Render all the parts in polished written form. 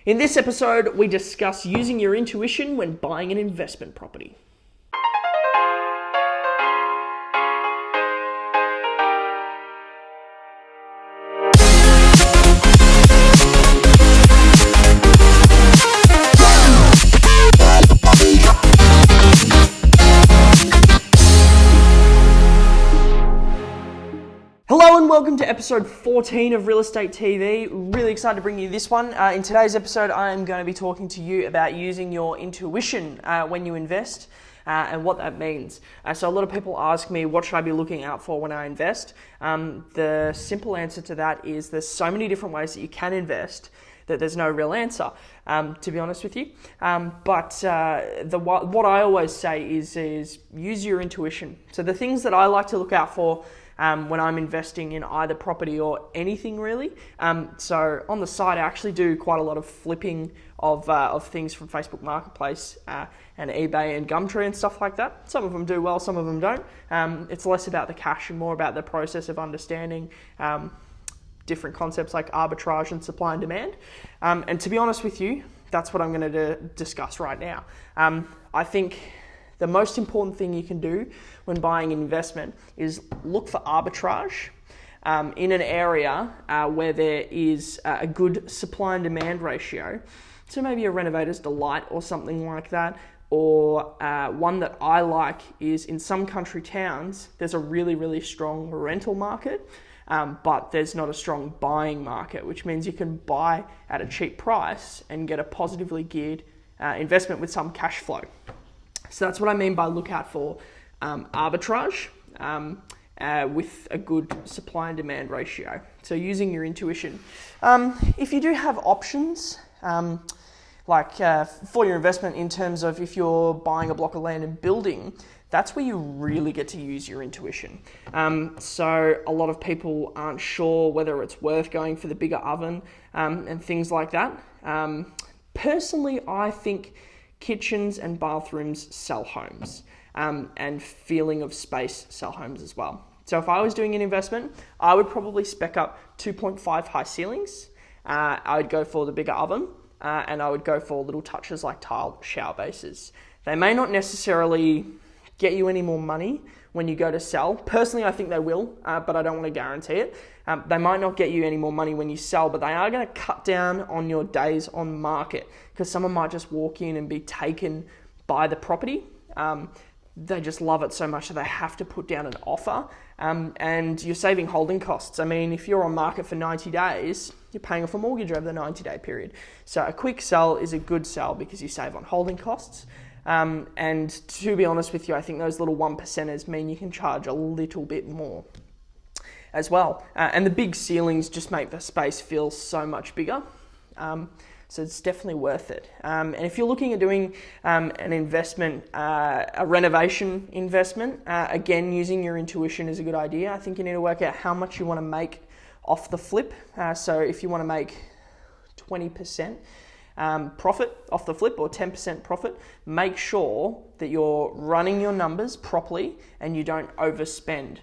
In this episode, we discuss using your intuition when buying an investment property. Hello and welcome to episode 14 of Real Estate TV. Really excited to bring you this one. In today's episode, I am going to be talking to you about using your intuition when you invest and what that means. So a lot of people ask me, what should I be looking out for when I invest? The simple answer to that is there's so many different ways that you can invest that there's no real answer, to be honest with you. But what I always say is use your intuition. So the things that I like to look out for when I'm investing in either property or anything really. So on the side, I actually do quite a lot of flipping of things from Facebook Marketplace and eBay and Gumtree and stuff like that. Some of them do well, some of them don't. It's less about the cash and more about the process of understanding different concepts like arbitrage and supply and demand. And to be honest with you, that's what I'm going to discuss right now. I think the most important thing you can do when buying an investment is look for arbitrage in an area where there is a good supply and demand ratio. So maybe a renovator's delight or something like that. Or one that I like is in some country towns, there's a really, really strong rental market, but there's not a strong buying market, which means you can buy at a cheap price and get a positively geared investment with some cash flow. So that's what I mean by look out for arbitrage with a good supply and demand ratio. So using your intuition. If you do have options, for your investment in terms of if you're buying a block of land and building, that's where you really get to use your intuition. So a lot of people aren't sure whether it's worth going for the bigger oven and things like that. Personally, I think kitchens and bathrooms sell homes, and feeling of space sell homes as well. So if I was doing an investment, I would probably spec up 2.5 high ceilings. I would go for the bigger oven, and I would go for little touches like tiled shower bases. They may not necessarily get you any more money when you go to sell. Personally, I think they will, but I don't want to guarantee it. They might not get you any more money when you sell, but they are going to cut down on your days on market because someone might just walk in and be taken by the property. They just love it so much that they have to put down an offer, and you're saving holding costs. I mean, if you're on market for 90 days, you're paying off a mortgage over the 90-day period. So a quick sell is a good sell because you save on holding costs. And to be honest with you, I think those little 1%ers mean you can charge a little bit more as well. And the big ceilings just make the space feel so much bigger. So it's definitely worth it. And if you're looking at doing an investment, a renovation investment, again, using your intuition is a good idea. I think you need to work out how much you want to make off the flip. So if you want to make 20%, profit off the flip or 10% profit, make sure that you're running your numbers properly and you don't overspend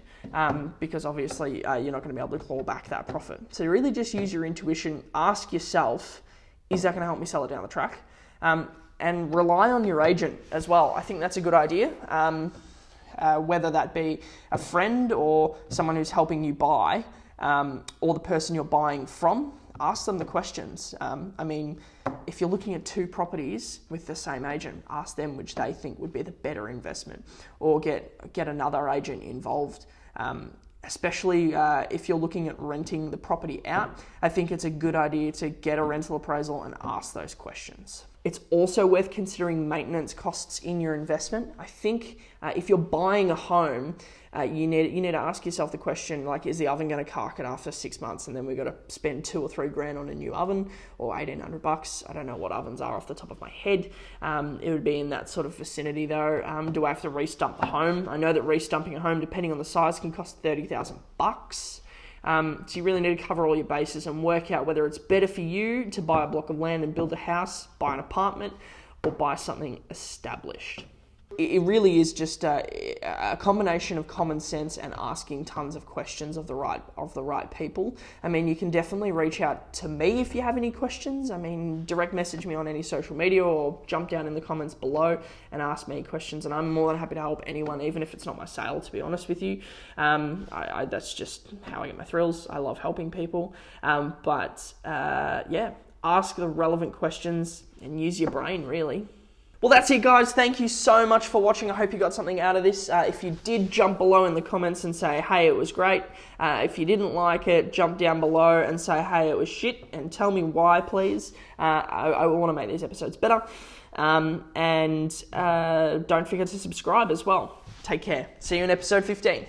because obviously you're not going to be able to claw back that profit. So really just use your intuition, ask yourself, is that going to help me sell it down the track? And rely on your agent as well. I think that's a good idea. Whether that be a friend or someone who's helping you buy or the person you're buying from, ask them the questions. I mean, if you're looking at two properties with the same agent, ask them which they think would be the better investment, or get another agent involved. Especially if you're looking at renting the property out, I think it's a good idea to get a rental appraisal and ask those questions. It's also worth considering maintenance costs in your investment. I think if you're buying a home, you need to ask yourself the question, like, is the oven going to cark it after 6 months and then we've got to spend $2 or $3 grand on a new oven, or $1,800? I don't know what ovens are off the top of my head. It would be in that sort of vicinity though. Do I have to re-stump the home? I know that re-stumping a home, depending on the size, can cost $30,000. So you really need to cover all your bases and work out whether it's better for you to buy a block of land and build a house, buy an apartment, or buy something established. It really is just a combination of common sense and asking tons of questions of the right people. I mean, you can definitely reach out to me if you have any questions. I mean, direct message me on any social media or jump down in the comments below and ask me questions, and I'm more than happy to help anyone, even if it's not my sale, to be honest with you. That's just how I get my thrills. I love helping people. Ask the relevant questions and use your brain, really. Well, that's it, guys. Thank you so much for watching. I hope you got something out of this. If you did, jump below in the comments and say, hey, it was great. If you didn't like it, jump down below and say, hey, it was shit, and tell me why, please. I want to make these episodes better. Don't forget to subscribe as well. Take care. See you in episode 15.